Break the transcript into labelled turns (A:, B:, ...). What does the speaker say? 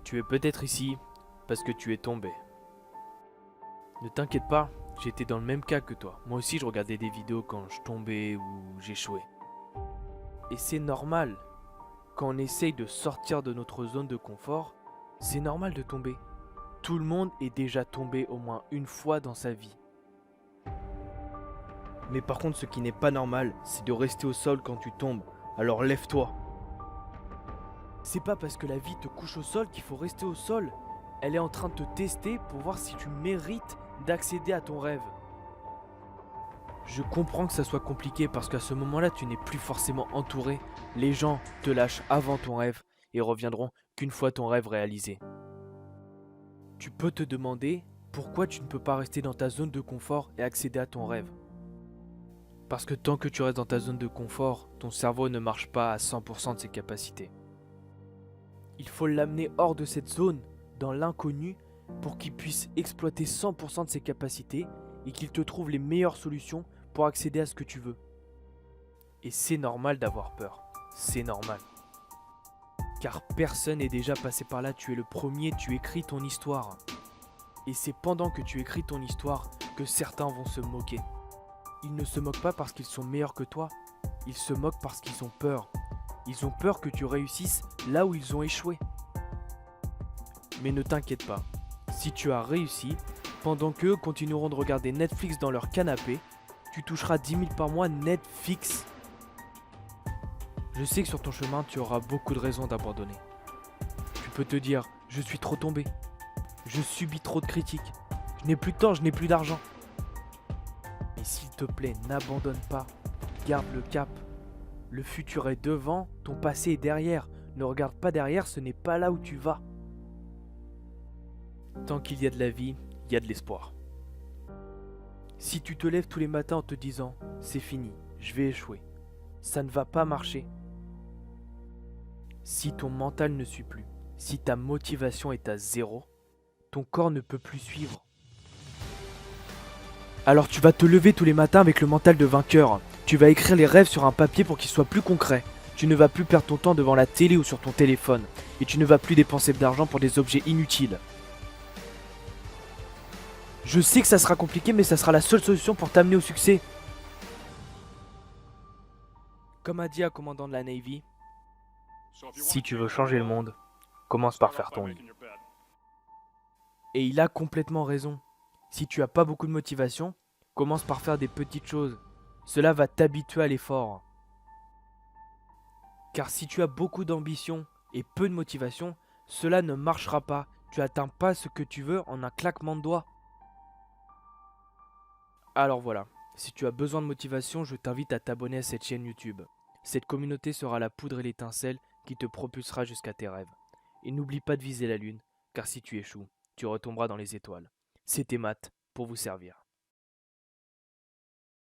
A: Tu es peut-être ici parce que tu es tombé. Ne t'inquiète pas, j'étais dans le même cas que toi. Moi aussi je regardais des vidéos quand je tombais ou j'échouais. Et c'est normal, quand on essaye de sortir de notre zone de confort, c'est normal de tomber. Tout le monde est déjà tombé au moins une fois dans sa vie. Mais par contre, ce qui n'est pas normal, c'est de rester au sol quand tu tombes. Alors lève-toi. C'est pas parce que la vie te couche au sol qu'il faut rester au sol. Elle est en train de te tester pour voir si tu mérites d'accéder à ton rêve. Je comprends que ça soit compliqué parce qu'à ce moment-là, tu n'es plus forcément entouré. Les gens te lâchent avant ton rêve et reviendront qu'une fois ton rêve réalisé. Tu peux te demander pourquoi tu ne peux pas rester dans ta zone de confort et accéder à ton rêve. Parce que tant que tu restes dans ta zone de confort, ton cerveau ne marche pas à 100% de ses capacités. Il faut l'amener hors de cette zone, dans l'inconnu, pour qu'il puisse exploiter 100% de ses capacités et qu'il te trouve les meilleures solutions pour accéder à ce que tu veux. Et c'est normal d'avoir peur, c'est normal. Car personne n'est déjà passé par là, tu es le premier, tu écris ton histoire. Et c'est pendant que tu écris ton histoire que certains vont se moquer. Ils ne se moquent pas parce qu'ils sont meilleurs que toi, ils se moquent parce qu'ils ont peur. Ils ont peur que tu réussisses là où ils ont échoué. Mais ne t'inquiète pas, si tu as réussi, pendant qu'eux continueront de regarder Netflix dans leur canapé, tu toucheras 10 000 par mois net fixe. Je sais que sur ton chemin, tu auras beaucoup de raisons d'abandonner. Tu peux te dire, je suis trop tombé, je subis trop de critiques, je n'ai plus de temps, je n'ai plus d'argent. Mais s'il te plaît, n'abandonne pas, garde le cap. Le futur est devant, ton passé est derrière. Ne regarde pas derrière, ce n'est pas là où tu vas. Tant qu'il y a de la vie, il y a de l'espoir. Si tu te lèves tous les matins en te disant « c'est fini, je vais échouer », ça ne va pas marcher. Si ton mental ne suit plus, si ta motivation est à zéro, ton corps ne peut plus suivre. Alors tu vas te lever tous les matins avec le mental de vainqueur. Tu vas écrire les rêves sur un papier pour qu'ils soient plus concrets. Tu ne vas plus perdre ton temps devant la télé ou sur ton téléphone. Et tu ne vas plus dépenser d'argent pour des objets inutiles. Je sais que ça sera compliqué, mais ça sera la seule solution pour t'amener au succès. Comme a dit un commandant de la Navy, si tu veux changer le monde, commence par faire ton lit. Et il a complètement raison. Si tu n'as pas beaucoup de motivation, commence par faire des petites choses. Cela va t'habituer à l'effort. Car si tu as beaucoup d'ambition et peu de motivation, cela ne marchera pas. Tu n'atteins pas ce que tu veux en un claquement de doigts. Alors voilà, si tu as besoin de motivation, je t'invite à t'abonner à cette chaîne YouTube. Cette communauté sera la poudre et l'étincelle qui te propulsera jusqu'à tes rêves. Et n'oublie pas de viser la lune, car si tu échoues, tu retomberas dans les étoiles. C'était Matt, pour vous servir.